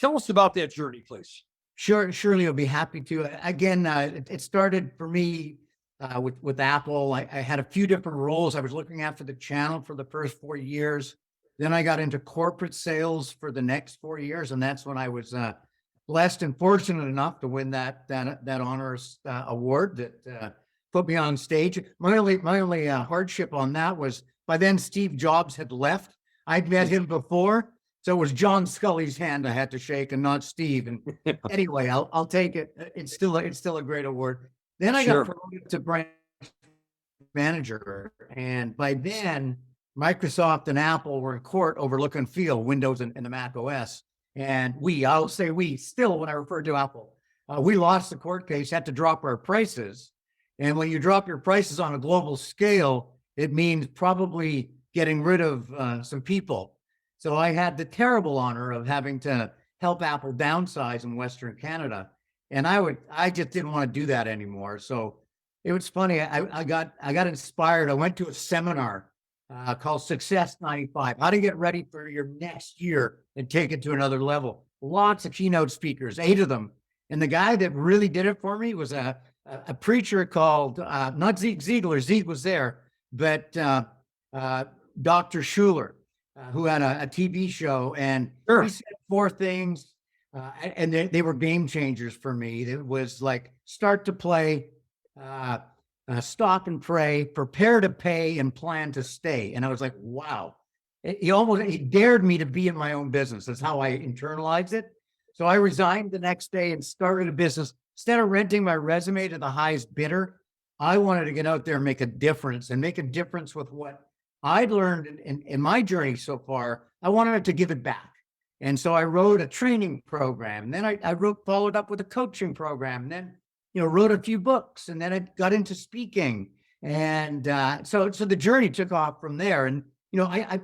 Tell us about that journey, please. Sure, surely I'll be happy to. Again, it started for me with Apple. I had a few different roles. I was looking after the channel for the first 4 years. Then I got into corporate sales for the next 4 years, and that's when I was blessed and fortunate enough to win that honors award that put me on stage. My only hardship on that was by then Steve Jobs had left. I'd met him before. So it was John Scully's hand I had to shake and not Steve. And anyway, I'll take it. It's still a great award. Then I got promoted to branch manager, and by then Microsoft and Apple were in court over look and feel, Windows and the Mac OS. And I'll say we still, when I refer to Apple, we lost the court case, had to drop our prices. And when you drop your prices on a global scale, it means probably getting rid of some people. So I had the terrible honor of having to help Apple downsize in Western Canada. And I just didn't want to do that anymore. So it was funny. I got inspired. I went to a seminar called Success 95, how to get ready for your next year and take it to another level. Lots of keynote speakers, 8 of them. And the guy that really did it for me was a preacher called, not Zeke Ziegler, Zeke was there, but Dr. Schuler. Who had a TV show, and he said 4 things, and they were game changers for me. It was like start to play, stop and pray, prepare to pay, and plan to stay. And I was like, wow. He dared me to be in my own business. That's how I internalized it. So I resigned the next day and started a business. Instead of renting my resume to the highest bidder, I wanted to get out there and make a difference with what I'd learned in my journey so far. I wanted to give it back. And so I wrote a training program. Then I followed up with a coaching program. And then, wrote a few books. And then I got into speaking. And so the journey took off from there. And, I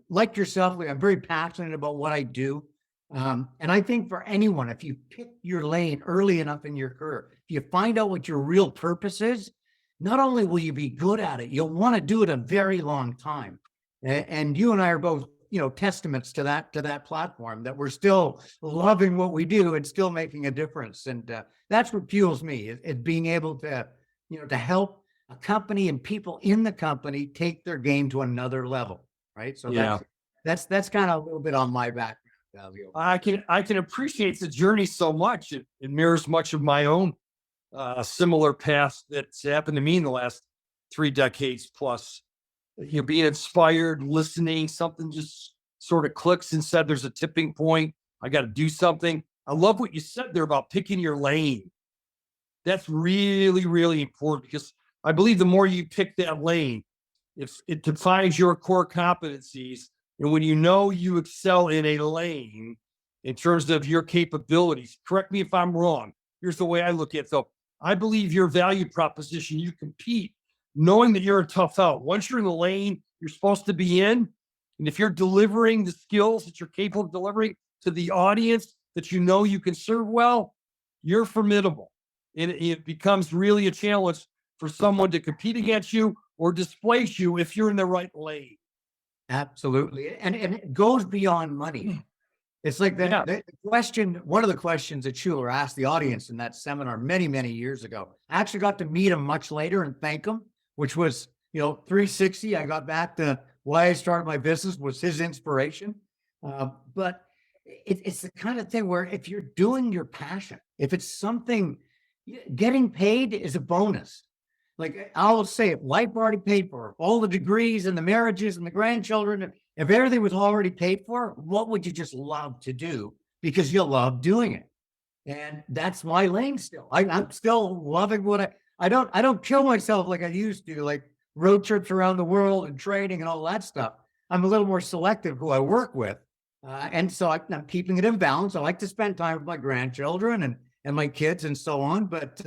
like yourself, I'm very passionate about what I do. And I think for anyone, if you pick your lane early enough in your career, if you find out what your real purpose is, not only will you be good at it, you'll want to do it a very long time. And you and I are both, testaments to that platform, that we're still loving what we do and still making a difference. And that's what fuels me, is being able to, to help a company and people in the company take their game to another level. Right. So that's kind of a little bit on my background. I can appreciate the journey so much. It mirrors much of my own similar path that's happened to me in the last 3 decades plus. Being inspired, listening, something just sort of clicks and said, there's a tipping point. I got to do something. I love what you said there about picking your lane. That's really, really important, because I believe the more you pick that lane, if it defines your core competencies, and when you excel in a lane in terms of your capabilities, correct me if I'm wrong. Here's the way I look at it, though. I believe your value proposition, you compete knowing that you're a tough out. Once you're in the lane you're supposed to be in, and if you're delivering the skills that you're capable of delivering to the audience that you can serve well, you're formidable. And it becomes really a challenge for someone to compete against you or displace you if you're in the right lane. Absolutely. And it goes beyond money. It's like the question, one of the questions that Schuler asked the audience in that seminar many, many years ago. I actually got to meet him much later and thank him, which was, 360. I got back to why I started my business was his inspiration. But it's the kind of thing where if you're doing your passion, if it's something, getting paid is a bonus. Like I'll say, if life already paid for, all the degrees and the marriages and the grandchildren, if everything was already paid for, what would you just love to do? Because you love doing it. And that's my lane still. I'm still loving what I don't kill myself like I used to, like road trips around the world and training and all that stuff. I'm a little more selective who I work with. And so I'm keeping it in balance. I like to spend time with my grandchildren and my kids and so on. But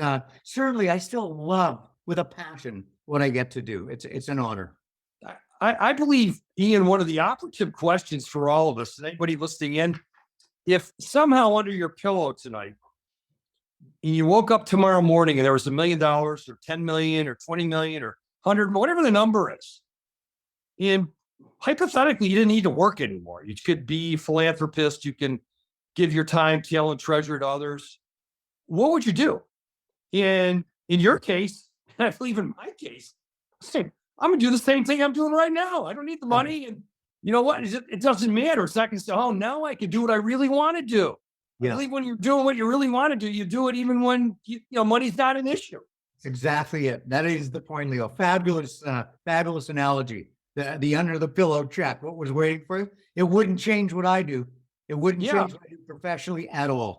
certainly I still love with a passion what I get to do. It's an honor. I believe, Ian, one of the operative questions for all of us, anybody listening in, if somehow under your pillow tonight, and you woke up tomorrow morning and there was $1 million or 10 million or 20 million or 100, whatever the number is, and hypothetically, you didn't need to work anymore. You could be a philanthropist. You can give your time, talent, treasure to others, what would you do? And in your case, and I believe in my case, say, I'm gonna do the same thing I'm doing right now. I don't need the money. And you know what? It doesn't matter. It's not gonna say, oh, now I can do what I really want to do. I Yeah, believe when you're doing what you really want to do, you do it even when money's not an issue. exactly it. That is the point, Leo. Fabulous, fabulous analogy. The under the pillow check, what was waiting for you? It wouldn't change what I do. It wouldn't Yeah. change what I do professionally at all.